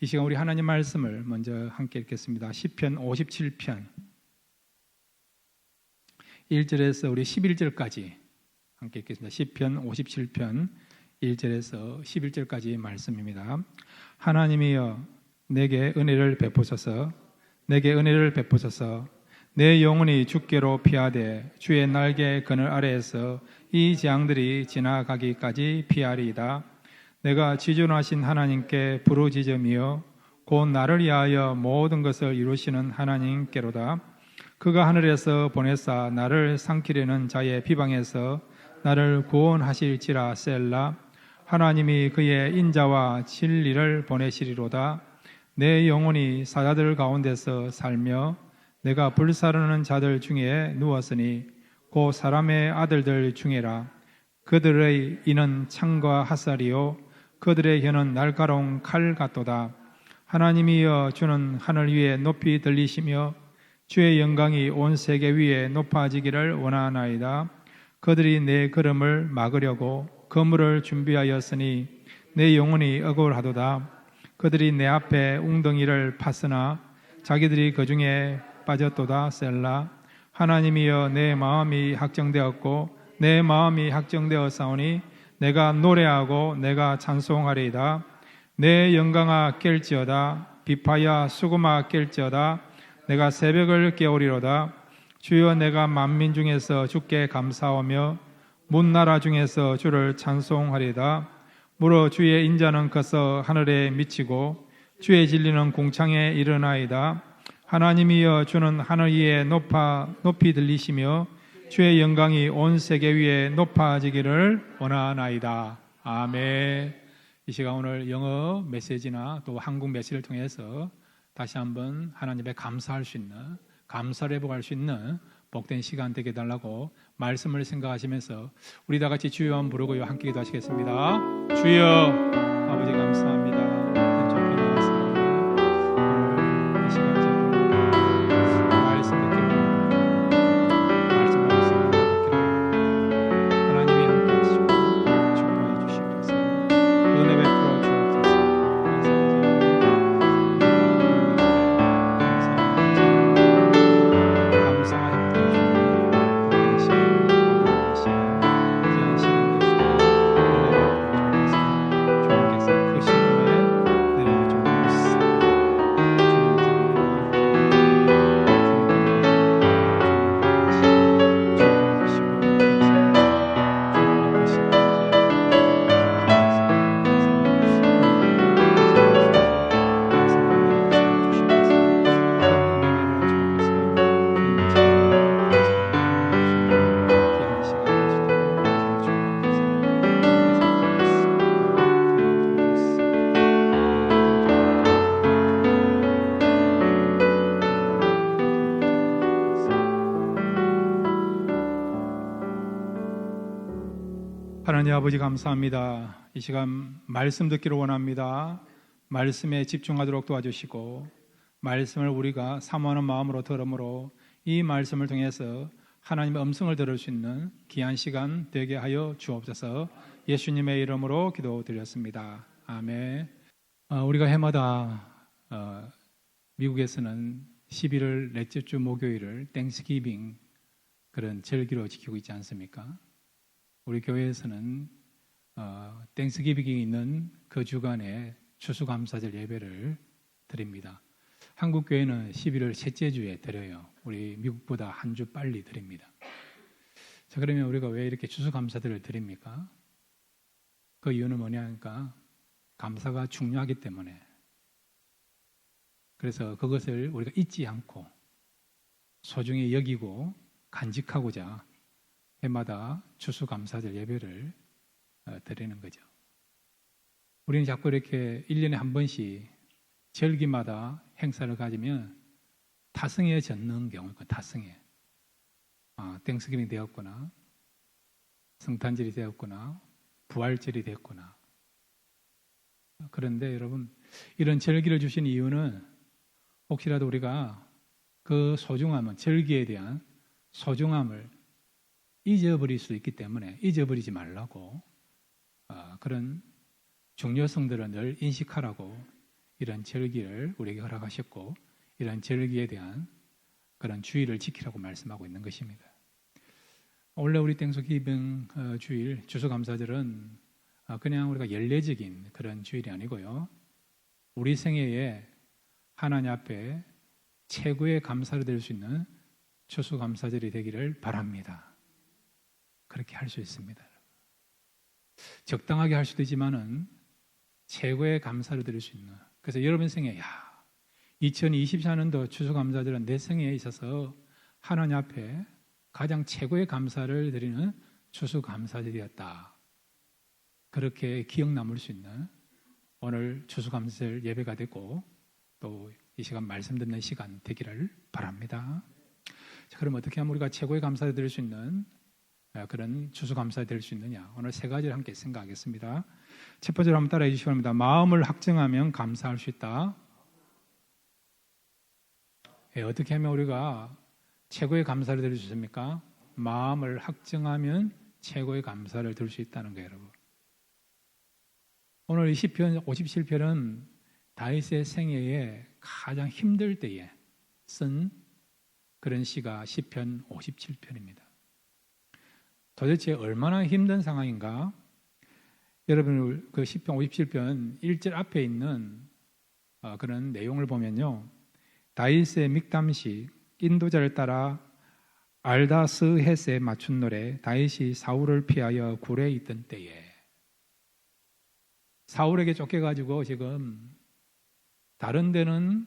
이 시간 우리 하나님 말씀을 먼저 함께 읽겠습니다. 시편 57편 1절에서 우리 11절까지 함께 읽겠습니다. 시편 57편 1절에서 11절까지 말씀입니다. 하나님이여 내게 은혜를 베푸소서, 내게 은혜를 베푸소서. 내 영혼이 주께로 피하되 주의 날개 그늘 아래에서 이 재앙들이 지나가기까지 피하리이다. 내가 지존하신 하나님께 부르짖으며 곧 나를 위하여 모든 것을 이루시는 하나님께로다. 그가 하늘에서 보내사 나를 삼키려는 자의 비방에서 나를 구원하실지라. 셀라. 하나님이 그의 인자와 진리를 보내시리로다. 내 영혼이 사자들 가운데서 살며 내가 불사르는 자들 중에 누웠으니 곧 사람의 아들들 중에라. 그들의 이는 창과 핫살이요 그들의 혀는 날카로운 칼 같도다. 하나님이여 주는 하늘 위에 높이 들리시며 주의 영광이 온 세계 위에 높아지기를 원하나이다. 그들이 내 걸음을 막으려고 거물을 준비하였으니 내 영혼이 억울하도다. 그들이 내 앞에 웅덩이를 팠으나 자기들이 그 중에 빠졌도다. 셀라. 하나님이여 내 마음이 확정되었고 내 마음이 확정되었사오니 내가 노래하고 내가 찬송하리이다. 내 영광아 깰지어다. 비파야 수금아 깰지어다. 내가 새벽을 깨우리로다. 주여 내가 만민 중에서 주께 감사하며 문나라 중에서 주를 찬송하리이다. 무릇 주의 인자는 커서 하늘에 미치고 주의 진리는 궁창에 이르나이다. 하나님이여 주는 하늘 위에 높이 들리시며 주의 영광이 온 세계 위에 높아지기를 원하나이다. 아멘. 이 시간 오늘 영어 메시지나 또 한국 메시지를 통해서 다시 한번 하나님께 감사할 수 있는, 감사를 회복할 수 있는 복된 시간 되게 해달라고 말씀을 생각하시면서 우리 다 같이 주여 한번 부르고 함께 기도하시겠습니다. 주여 아버지 감사합니다. 하나님 아버지 감사합니다. 이 시간 말씀 듣기를 원합니다. 말씀에 집중하도록 도와주시고 말씀을 우리가 사모하는 마음으로 들음으로 이 말씀을 통해서 하나님의 음성을 들을 수 있는 귀한 시간 되게 하여 주옵소서. 예수님의 이름으로 기도드렸습니다. 아멘. 우리가 해마다 미국에서는 11월 넷째 주 목요일을 땡스기빙 그런 절기로 지키고 있지 않습니까? 우리 교회에서는 땡스기빙이 있는 그 주간에 추수감사절 예배를 드립니다. 한국 교회는 11월 셋째 주에 드려요. 우리 미국보다 한 주 빨리 드립니다. 자, 그러면 우리가 왜 이렇게 추수감사절을 드립니까? 그 이유는 뭐냐니까 감사가 중요하기 때문에. 그래서 그것을 우리가 잊지 않고 소중히 여기고 간직하고자 해마다 추수감사절 예배를 드리는 거죠. 우리는 자꾸 이렇게 1년에 한 번씩 절기마다 행사를 가지면 타성에 젖는 경우가 타성에 땡스기빙 되었거나 성탄절이 되었거나 부활절이 되었거나. 그런데 여러분 이런 절기를 주신 이유는 혹시라도 우리가 그 소중함은 절기에 대한 소중함을 잊어버릴 수 있기 때문에 잊어버리지 말라고 그런 중요성들을 늘 인식하라고 이런 절기를 우리에게 허락하셨고 이런 절기에 대한 그런 주의를 지키라고 말씀하고 있는 것입니다. 원래 우리 땡소기병 주일 추수감사절은 그냥 우리가 연례적인 그런 주일이 아니고요. 우리 생애에 하나님 앞에 최고의 감사를 드릴 수 있는 추수감사절이 되기를 바랍니다. 그렇게 할 수 있습니다. 적당하게 할 수도 있지만은 최고의 감사를 드릴 수 있는. 그래서 여러분 생애 2024년도 추수감사절은 내 생애에 있어서 하나님 앞에 가장 최고의 감사를 드리는 추수감사절이었다. 그렇게 기억 남을 수 있는 오늘 추수감사절 예배가 되고 또 이 시간 말씀 듣는 시간 되기를 바랍니다. 자, 그럼 어떻게 하면 우리가 최고의 감사를 드릴 수 있는 그런 추수감사를 드릴 수 있느냐? 오늘 세 가지를 함께 생각하겠습니다. 첫 번째로 한번 따라해 주시기 바랍니다. 마음을 확정하면 감사할 수 있다. 어떻게 하면 우리가 최고의 감사를 드릴 수 있습니까? 마음을 확정하면 최고의 감사를 드릴 수 있다는 거예요, 여러분. 오늘 이 시편 57편은 다윗의 생애에 가장 힘들 때에 쓴 그런 시가 시편 57편입니다. 도대체 얼마나 힘든 상황인가? 여러분 그 시편 57편 1절 앞에 있는 그런 내용을 보면요. 다윗의 믹담시 인도자를 따라 알다스헷에 맞춘 노래 다윗이 사울을 피하여 굴에 있던 때에 사울에게 쫓겨가지고 지금 다른 데는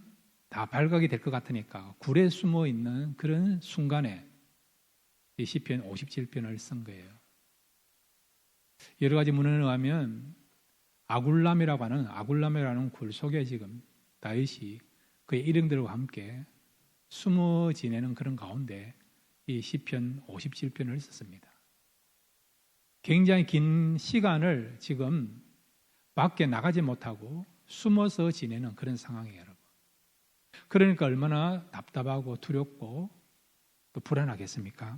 다 발각이 될 것 같으니까 굴에 숨어 있는 그런 순간에 이 시편 57편을 쓴 거예요. 여러 가지 문헌에 의하면 아굴람이라는 굴 속에 지금 다윗이 그의 일행들과 함께 숨어 지내는 그런 가운데 이 시편 57편을 썼습니다. 굉장히 긴 시간을 지금 밖에 나가지 못하고 숨어서 지내는 그런 상황이에요, 여러분. 그러니까 얼마나 답답하고 두렵고 또 불안하겠습니까?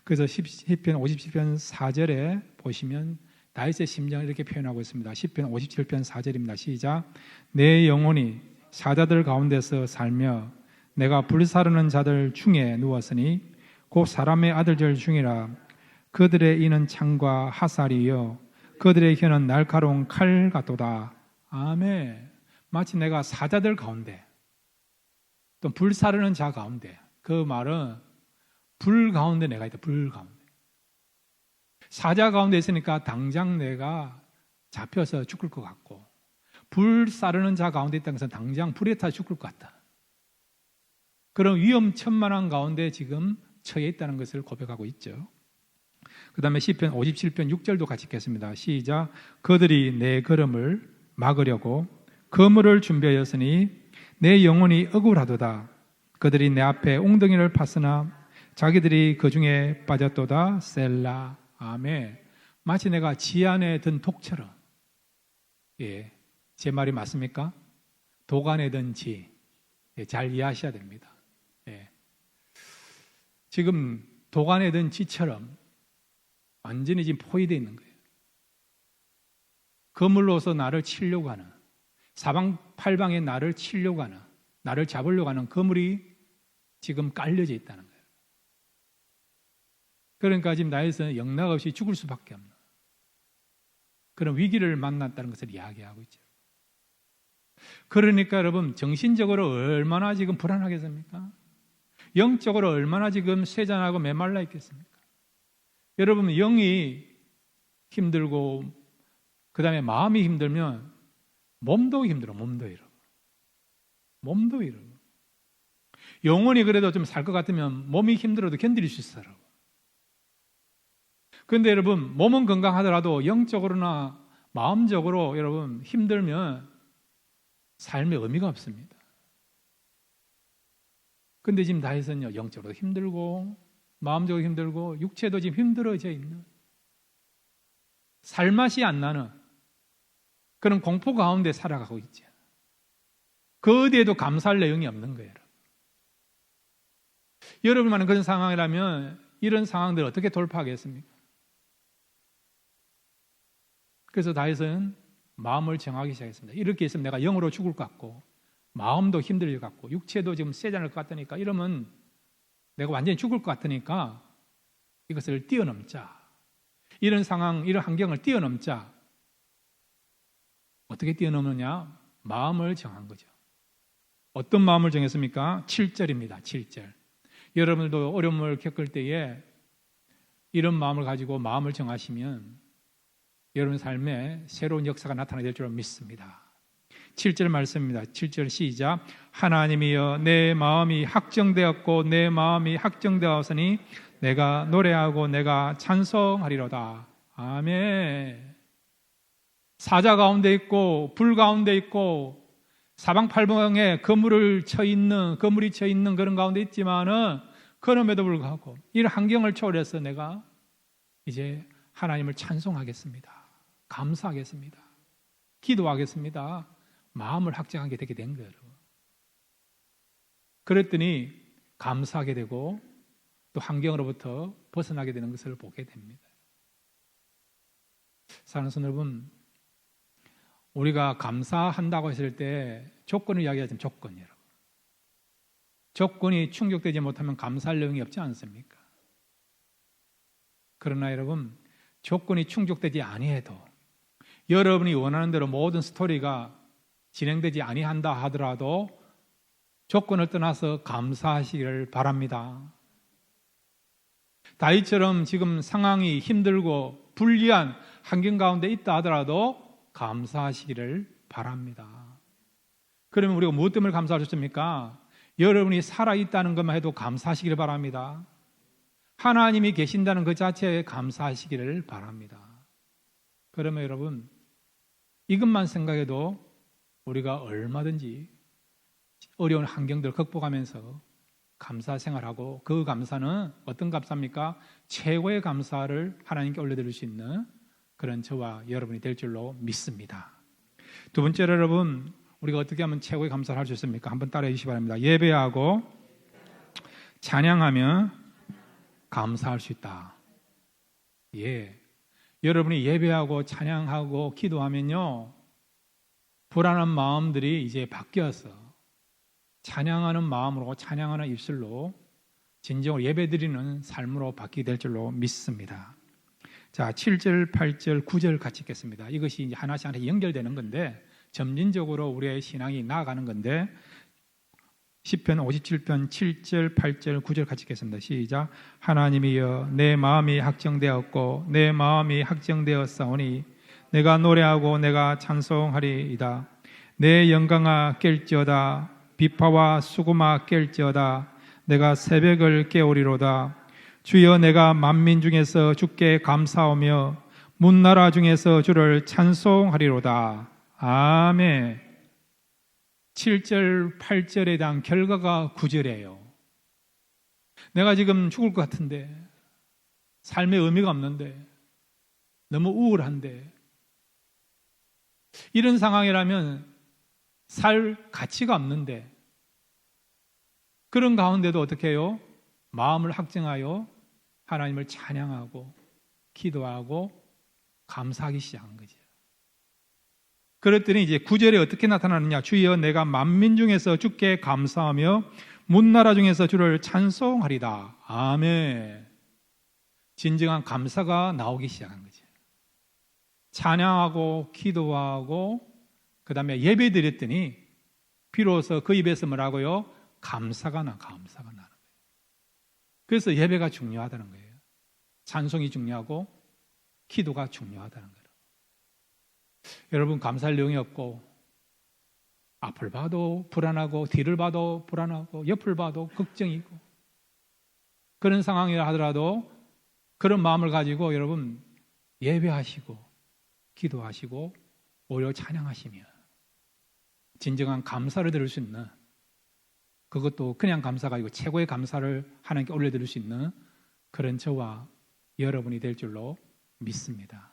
그래서 시편 57편 4절에 보시면 다윗의 심정을 이렇게 표현하고 있습니다. 시편 57편 4절입니다. 시작. 내 영혼이 사자들 가운데서 살며 내가 불사르는 자들 중에 누웠으니 곧 사람의 아들들 중이라. 그들의 이는 창과 화살이요 그들의 혀는 날카로운 칼 같도다. 아멘. 마치 내가 사자들 가운데 또 불사르는 자 가운데, 그 말은 불 가운데 내가 있다. 불 가운데. 사자 가운데 있으니까 당장 내가 잡혀서 죽을 것 같고, 불 사르는 자 가운데 있다는 것은 당장 불에 타 죽을 것 같다. 그런 위험천만한 가운데 지금 처해 있다는 것을 고백하고 있죠. 그 다음에 시편 57편 6절도 같이 읽겠습니다. 시작. 그들이 내 걸음을 막으려고 그물을 준비하였으니 내 영혼이 억울하도다. 그들이 내 앞에 웅덩이를 팠으나 자기들이 그 중에 빠졌도다. 셀라. 아멘. 마치 내가 지 안에 든 독처럼. 제 말이 맞습니까? 독 안에 든 지. 잘 이해하셔야 됩니다. 지금 독 안에 든 지처럼 완전히 지금 포위되어 있는 거예요. 그물로서 나를 치려고 하는, 사방팔방에 나를 치려고 하는, 나를 잡으려고 하는 그물이 지금 깔려져 있다는 거예요. 그러니까 지금 다윗은 영락없이 죽을 수밖에 없는 그런 위기를 만났다는 것을 이야기하고 있죠. 그러니까 여러분 정신적으로 얼마나 지금 불안하겠습니까? 영적으로 얼마나 지금 쇠잔하고 메말라 있겠습니까? 여러분 영이 힘들고 그 다음에 마음이 힘들면 몸도 힘들어. 몸도 이러고 영혼이 그래도 좀 살 것 같으면 몸이 힘들어도 견딜 수 있어요. 그런데 여러분 몸은 건강하더라도 영적으로나 마음적으로 여러분 힘들면 삶의 의미가 없습니다. 그런데 지금 다윗은요 영적으로 힘들고 마음적으로 힘들고 육체도 지금 힘들어져 있는, 살맛이 안 나는 그런 공포 가운데 살아가고 있죠. 그 어디에도 감사할 내용이 없는 거예요. 여러분만은 그런 상황이라면 이런 상황들을 어떻게 돌파하겠습니까? 그래서 다윗은 마음을 정하기 시작했습니다. 이렇게 있으면 내가 영으로 죽을 것 같고 마음도 힘들 것 같고 육체도 지금 세지 않을 것 같으니까 이러면 내가 완전히 죽을 것 같으니까 이것을 뛰어넘자. 이런 상황, 이런 환경을 뛰어넘자. 어떻게 뛰어넘느냐? 마음을 정한 거죠. 어떤 마음을 정했습니까? 7절입니다. 7절. 여러분들도 어려움을 겪을 때에 이런 마음을 가지고 마음을 정하시면 여러분 삶에 새로운 역사가 나타나게 될 줄 믿습니다. 7절 말씀입니다. 7절 시작. 하나님이여 내 마음이 확정되었고 내 마음이 확정되었으니 내가 노래하고 내가 찬송하리로다. 아멘. 사자 가운데 있고 불 가운데 있고 사방팔방에 거물이 쳐 있는 그런 가운데 있지만은 그럼에도 불구하고 이런 환경을 초월해서 내가 이제 하나님을 찬송하겠습니다. 감사하겠습니다. 기도하겠습니다. 마음을 확정하게 되게 된 거예요. 그랬더니 감사하게 되고 또 환경으로부터 벗어나게 되는 것을 보게 됩니다. 사랑하는 성도 여러분, 우리가 감사한다고 했을 때 조건을 이야기하자면 조건이에요. 조건이 충족되지 못하면 감사할 내용이 없지 않습니까? 그러나 여러분, 조건이 충족되지 아니해도 여러분이 원하는 대로 모든 스토리가 진행되지 아니한다 하더라도 조건을 떠나서 감사하시기를 바랍니다. 다윗처럼 지금 상황이 힘들고 불리한 환경 가운데 있다 하더라도 감사하시기를 바랍니다. 그러면 우리가 무엇 때문에 감사하셨습니까? 여러분이 살아있다는 것만 해도 감사하시기를 바랍니다. 하나님이 계신다는 그 자체에 감사하시기를 바랍니다. 그러면 여러분, 이것만 생각해도 우리가 얼마든지 어려운 환경들을 극복하면서 감사 생활하고 그 감사는 어떤 감사입니까? 최고의 감사를 하나님께 올려드릴 수 있는 그런 저와 여러분이 될 줄로 믿습니다. 두 번째로 여러분, 우리가 어떻게 하면 최고의 감사를 할 수 있습니까? 한번 따라해 주시기 바랍니다. 예배하고 찬양하며 감사할 수 있다. 예, 여러분이 예배하고 찬양하고 기도하면요, 불안한 마음들이 이제 바뀌어서 찬양하는 마음으로 찬양하는 입술로 진정으로 예배드리는 삶으로 바뀌게 될 줄로 믿습니다. 자, 7절, 8절, 9절 같이 읽겠습니다. 이것이 이제 하나씩 연결되는 건데 점진적으로 우리의 신앙이 나아가는 건데 시편 57편 7절, 8절, 9절 같이 읽겠습니다. 시작. 하나님이여 내 마음이 확정되었고 내 마음이 확정되었사오니 내가 노래하고 내가 찬송하리이다. 내 영광아 깰지어다. 비파와 수고마 깰지어다. 내가 새벽을 깨우리로다. 주여 내가 만민 중에서 주께 감사하며 문나라 중에서 주를 찬송하리로다. 아멘. 7절, 8절에 대한 결과가 9절이에요. 내가 지금 죽을 것 같은데, 삶의 의미가 없는데, 너무 우울한데, 이런 상황이라면 살 가치가 없는데, 그런 가운데도 어떻게 해요? 마음을 확정하여 하나님을 찬양하고 기도하고 감사하기 시작한 거죠. 그랬더니 이제 9절에 어떻게 나타나느냐? 주여 내가 만민 중에서 주께 감사하며 문나라 중에서 주를 찬송하리다. 아멘. 진정한 감사가 나오기 시작한 거죠. 찬양하고 기도하고 그 다음에 예배 드렸더니 비로소 그 입에서 뭐라고요? 감사가 나는 거예요. 그래서 예배가 중요하다는 거예요. 찬송이 중요하고 기도가 중요하다는 거예요. 여러분, 감사할 내용이 없고 앞을 봐도 불안하고 뒤를 봐도 불안하고 옆을 봐도 걱정이고 그런 상황이라 하더라도 그런 마음을 가지고 여러분 예배하시고 기도하시고 오히려 찬양하시며 진정한 감사를 드릴 수 있는, 그것도 그냥 감사가 아니고 최고의 감사를 하나님께 올려드릴 수 있는 그런 저와 여러분이 될 줄로 믿습니다.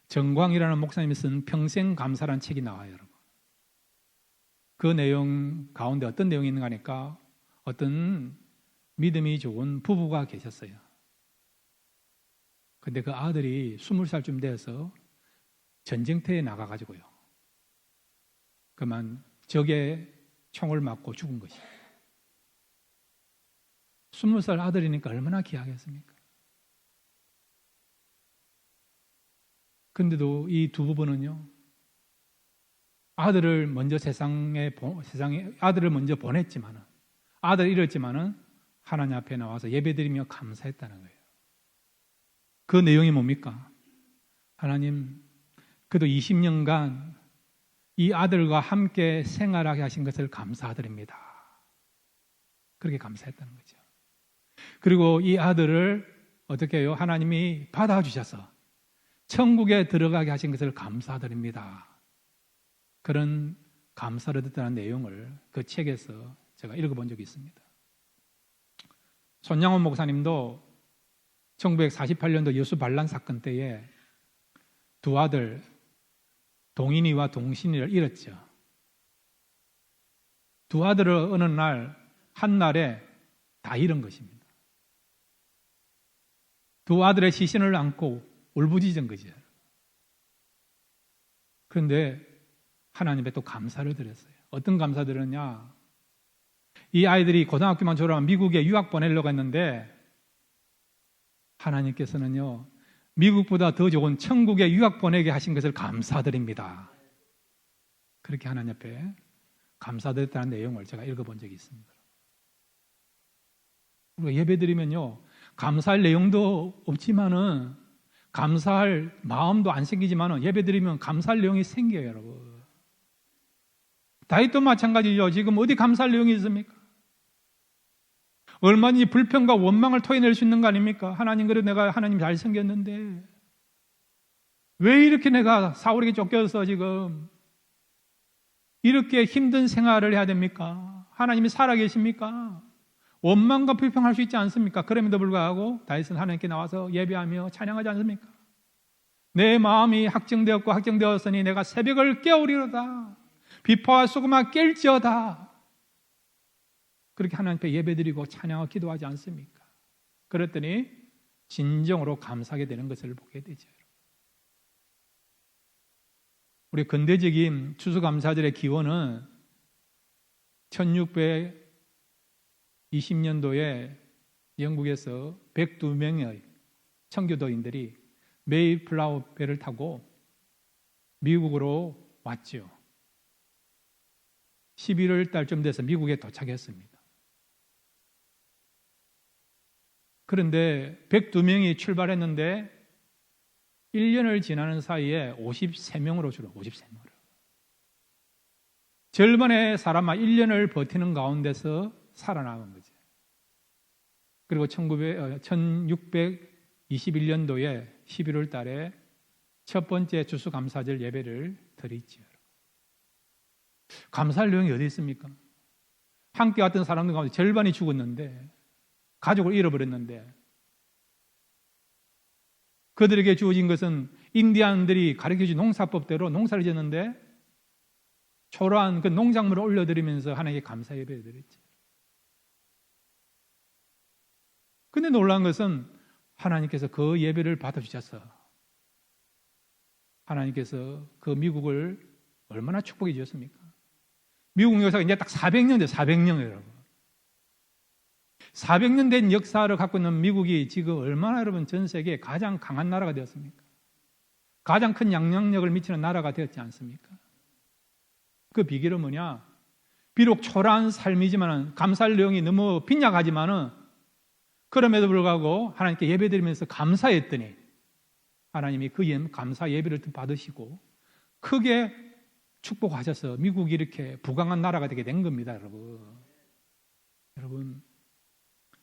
정광이라는 목사님이 쓴 평생 감사라는 책이 나와요, 여러분. 그 내용 가운데 어떤 내용이 있는가 하니까 어떤 믿음이 좋은 부부가 계셨어요. 근데 그 아들이 20살쯤 되어서 전쟁터에 나가가지고요. 그만 적의 총을 맞고 죽은 것이에요. 20살 아들이니까 얼마나 귀하겠습니까? 근데도 이 두 부부는요, 아들을 먼저 세상에 아들을 먼저 보냈지만은, 아들을 잃었지만은 하나님 앞에 나와서 예배드리며 감사했다는 거예요. 그 내용이 뭡니까? 하나님, 그래도 20년간 이 아들과 함께 생활하게 하신 것을 감사드립니다. 그렇게 감사했다는 거죠. 그리고 이 아들을 어떻게 해요? 하나님이 받아주셔서 천국에 들어가게 하신 것을 감사드립니다. 그런 감사를 듣다는 내용을 그 책에서 제가 읽어본 적이 있습니다. 손양원 목사님도 1948년도 여수 반란 사건 때에 두 아들 동인이와 동신이를 잃었죠. 두 아들을 어느 날 한날에 다 잃은 것입니다. 두 아들의 시신을 안고 울부짖은 거죠. 그런데 하나님께 또 감사를 드렸어요. 어떤 감사 드렸냐? 이 아이들이 고등학교만 졸업하면 미국에 유학 보내려고 했는데 하나님께서는요, 미국보다 더 좋은 천국에 유학 보내게 하신 것을 감사드립니다. 그렇게 하나님 앞에 감사드렸다는 내용을 제가 읽어본 적이 있습니다. 우리가 예배드리면요, 감사할 내용도 없지만은, 감사할 마음도 안 생기지만은 예배드리면 감사할 내용이 생겨요, 여러분. 다윗도 마찬가지죠. 지금 어디 감사할 내용이 있습니까? 얼마든지 불평과 원망을 토해낼 수 있는 거 아닙니까? 하나님, 그래도 내가 하나님 잘생겼는데 왜 이렇게 내가 사울에게 쫓겨서 지금 이렇게 힘든 생활을 해야 됩니까? 하나님이 살아계십니까? 원망과 불평할 수 있지 않습니까? 그럼에도 불구하고 다윗은 하나님께 나와서 예배하며 찬양하지 않습니까? 내 마음이 확정되었으니 내가 새벽을 깨우리로다. 비포와 소금아 깰지어다. 그렇게 하나님 앞에 예배드리고 찬양하고 기도하지 않습니까? 그랬더니 진정으로 감사하게 되는 것을 보게 되죠. 우리 근대적인 추수감사절의 기원은 1620년도에 영국에서 102명의 청교도인들이 메이플라워 배를 타고 미국으로 왔죠. 11월 달쯤 돼서 미국에 도착했습니다. 그런데 102명이 출발했는데 1년을 지나는 사이에 53명으로 줄어, 53명으로. 절반의 사람만 1년을 버티는 가운데서 살아남은 거죠. 그리고 1621년도에 11월 달에 첫 번째 추수감사절 예배를 드리죠. 감사할 내용이 어디 있습니까? 함께 왔던 사람들 가운데 절반이 죽었는데, 가족을 잃어버렸는데, 그들에게 주어진 것은 인디안들이 가르쳐준 농사법대로 농사를 지었는데 초라한 그 농작물을 올려드리면서 하나님께 감사 예배를 드렸죠. 근데 놀라운 것은 하나님께서 그 예배를 받아주셔서 하나님께서 그 미국을 얼마나 축복해 주셨습니까? 미국 역사가 이제 딱 400년 돼요. 400년, 여러분. 400년 된 역사를 갖고 있는 미국이 지금 얼마나 여러분 전 세계에 가장 강한 나라가 되었습니까? 가장 큰 영향력을 미치는 나라가 되었지 않습니까? 그 비결은 뭐냐? 비록 초라한 삶이지만 감사할 내용이 너무 빈약하지만은 그럼에도 불구하고 하나님께 예배드리면서 감사했더니 하나님이 그 감사 예배를 받으시고 크게 축복하셔서 미국이 이렇게 부강한 나라가 되게 된 겁니다, 여러분. 여러분,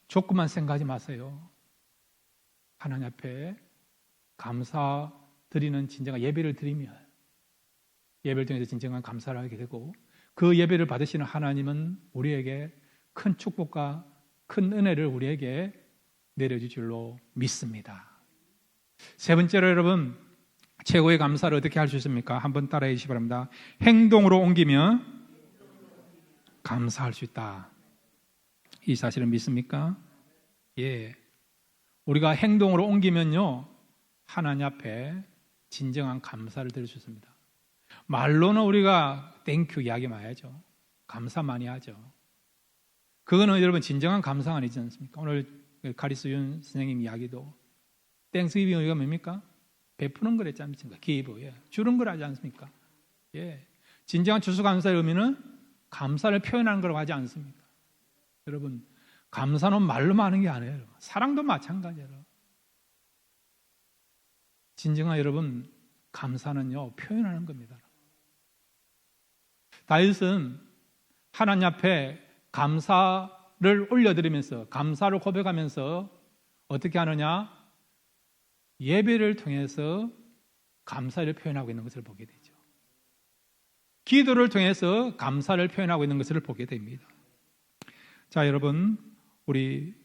조금만 생각하지 마세요. 하나님 앞에 감사드리는 진정한 예배를 드리면 예배를 통해서 진정한 감사를 하게 되고 그 예배를 받으시는 하나님은 우리에게 큰 축복과 큰 은혜를 우리에게 내려줄 줄로 믿습니다. 세 번째로 여러분, 최고의 감사를 어떻게 할 수 있습니까? 한번 따라해 주시기 바랍니다. 행동으로 옮기며 감사할 수 있다. 이 사실을 믿습니까? 예. 우리가 행동으로 옮기면요, 하나님 앞에 진정한 감사를 드릴 수 있습니다. 말로는 우리가 땡큐 이야기 많이 하죠. 감사 많이 하죠. 그거는 여러분 진정한 감사가 아니지 않습니까? 오늘 카리스윤 선생님 이야기도 땡스기빙 우리가 뭡니까? 베푸는 거랬지 않습니까? 기브, 예. 주는 걸 하지 않습니까? 예. 진정한 추수감사의 의미는 감사를 표현하는 거라고 하지 않습니까? 여러분, 감사는 말로만 하는 게 아니에요. 사랑도 마찬가지예요. 진정한 여러분, 감사는요, 표현하는 겁니다. 다윗은 하나님 앞에 감사를 올려드리면서, 감사를 고백하면서 어떻게 하느냐? 예배를 통해서 감사를 표현하고 있는 것을 보게 되죠. 기도를 통해서 감사를 표현하고 있는 것을 보게 됩니다. 자, 여러분, 우리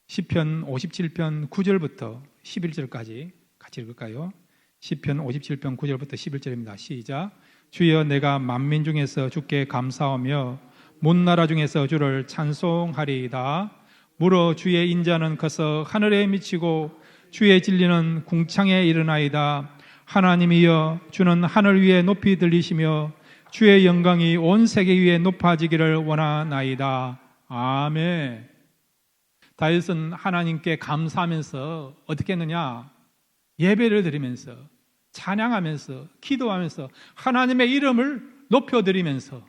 시편 57편 9절부터 11절까지 같이 읽을까요? 시편 57편 9절부터 11절입니다. 시작. 주여, 내가 만민 중에서 주께 감사하며 문 나라 중에서 주를 찬송하리이다. 무릇 주의 인자는 커서 하늘에 미치고 주의 진리는 궁창에 이르나이다. 하나님이여, 주는 하늘 위에 높이 들리시며 주의 영광이 온 세계 위에 높아지기를 원하나이다. 아멘. 다윗은 하나님께 감사하면서 어떻게 했느냐? 예배를 드리면서, 찬양하면서, 기도하면서 하나님의 이름을 높여드리면서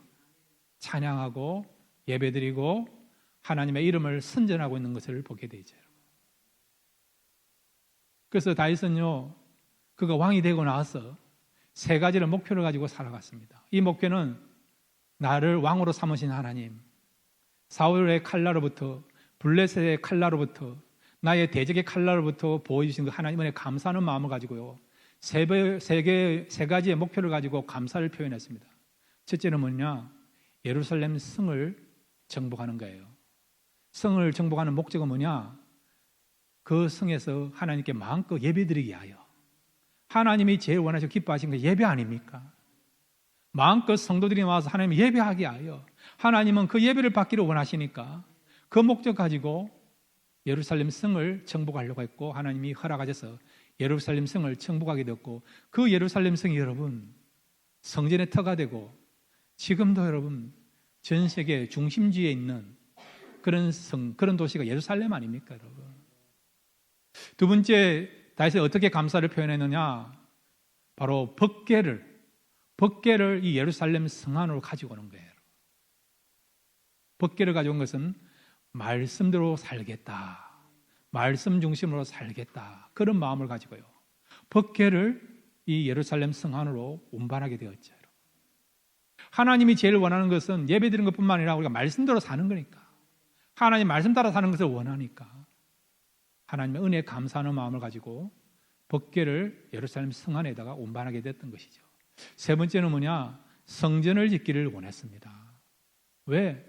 찬양하고 예배드리고 하나님의 이름을 선전하고 있는 것을 보게 되죠. 그래서 다윗은요, 그가 왕이 되고 나서 세 가지를 목표를 가지고 살아갔습니다. 이 목표는 나를 왕으로 삼으신 하나님, 사울의 칼날로부터, 블레셋의 칼날로부터, 나의 대적의 칼날로부터 보여주신 그 하나님의 감사하는 마음을 가지고요, 세 가지의 목표를 가지고 감사를 표현했습니다. 첫째는 뭐냐? 예루살렘 성을 정복하는 거예요. 성을 정복하는 목적은 뭐냐? 그 성에서 하나님께 마음껏 예배드리게 하여, 하나님이 제일 원하시고 기뻐하신 게 예배 아닙니까? 마음껏 성도들이 나와서 하나님 예배하게 하여 하나님은 그 예배를 받기를 원하시니까 그 목적 가지고 예루살렘 성을 정복하려고 했고, 하나님이 허락하셔서 예루살렘 성을 정복하게 됐고, 그 예루살렘 성이 여러분 성전의 터가 되고 지금도 여러분 전 세계 중심지에 있는 그런 성, 그런 도시가 예루살렘 아닙니까, 여러분? 두 번째, 다윗이 어떻게 감사를 표현했느냐? 바로 법궤를 이 예루살렘 성 안으로 가지고 오는 거예요. 법궤를 가져온 것은 말씀대로 살겠다, 말씀 중심으로 살겠다, 그런 마음을 가지고요, 법궤를 이 예루살렘 성 안으로 운반하게 되었죠. 하나님이 제일 원하는 것은 예배드리는 것뿐만 아니라 우리가 말씀대로 사는 거니까, 하나님 말씀 따라 사는 것을 원하니까 하나님의 은혜에 감사하는 마음을 가지고 법궤를 예루살렘 성 안에다가 운반하게 됐던 것이죠. 세 번째는 뭐냐? 성전을 짓기를 원했습니다. 왜?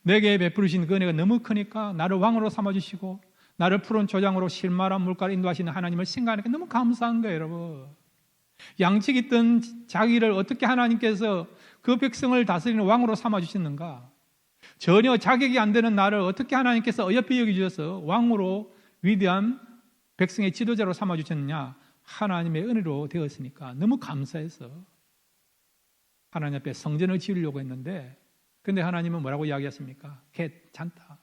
내게 베푸르신 그 은혜가 너무 크니까, 나를 왕으로 삼아주시고 나를 푸른 초장으로 실마란 물가로 인도하시는 하나님을 생각하니까 너무 감사한 거예요, 여러분. 양측 있던 자기를 어떻게 하나님께서 그 백성을 다스리는 왕으로 삼아주셨는가? 전혀 자격이 안 되는 나를 어떻게 하나님께서 어여삐 여기주셔서 왕으로 위대한 백성의 지도자로 삼아주셨느냐? 하나님의 은혜로 되었으니까 너무 감사해서 하나님 앞에 성전을 지으려고 했는데, 근데 하나님은 뭐라고 이야기했습니까? 괜찮다,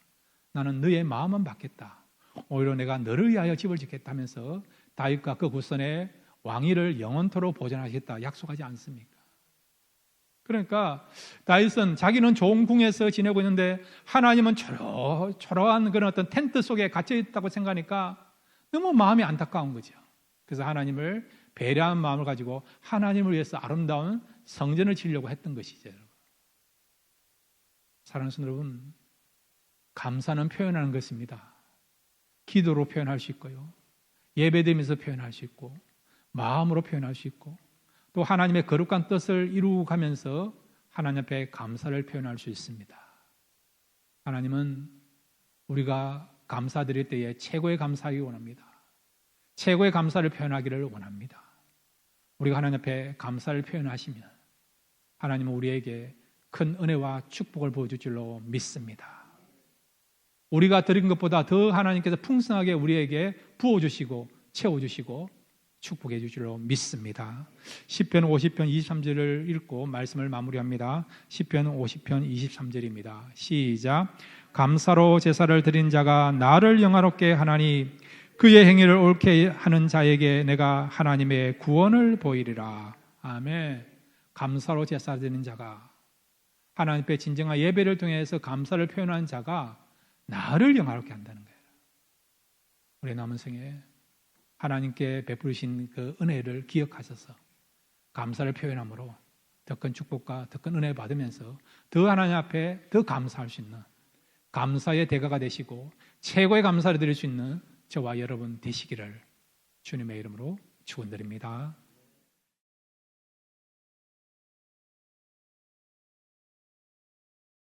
나는 너의 마음은 받겠다, 오히려 내가 너를 위하여 집을 짓겠다면서 다윗과 그 후손의 왕위를 영원토록 보존하겠다 약속하지 않습니까? 그러니까 다윗은 자기는 좋은 궁에서 지내고 있는데 하나님은 초라한 그런 어떤 텐트 속에 갇혀 있다고 생각하니까 너무 마음이 안타까운 거죠. 그래서 하나님을 배려하는 마음을 가지고 하나님을 위해서 아름다운 성전을 지으려고 했던 것이죠. 사랑하는 성도 여러분, 감사는 표현하는 것입니다. 기도로 표현할 수 있고요, 예배드리면서 표현할 수 있고, 마음으로 표현할 수 있고, 또 하나님의 거룩한 뜻을 이루어가면서 하나님 앞에 감사를 표현할 수 있습니다. 하나님은 우리가 감사드릴 때에 최고의 감사하기 원합니다. 최고의 감사를 표현하기를 원합니다. 우리가 하나님 앞에 감사를 표현하시면 하나님은 우리에게 큰 은혜와 축복을 보여줄 줄로 믿습니다. 우리가 드린 것보다 더 하나님께서 풍성하게 우리에게 부어주시고 채워주시고 축복해 주실 줄로 믿습니다. 시편 50편 23절을 읽고 말씀을 마무리합니다. 시편 50편 23절입니다. 시작. 감사로 제사를 드린 자가 나를 영화롭게 하나니 그의 행위를 옳게 하는 자에게 내가 하나님의 구원을 보이리라. 아멘. 감사로 제사 드리는 자가, 하나님 앞에 진정한 예배를 통해서 감사를 표현한 자가 나를 영화롭게 한다는 거예요. 우리 남은 생에 하나님께 베푸신 그 은혜를 기억하셔서 감사를 표현함으로 더 큰 축복과 더 큰 은혜 받으면서 더 하나님 앞에 더 감사할 수 있는, 감사의 대가가 되시고 최고의 감사를 드릴 수 있는 저와 여러분 되시기를 주님의 이름으로 축원드립니다.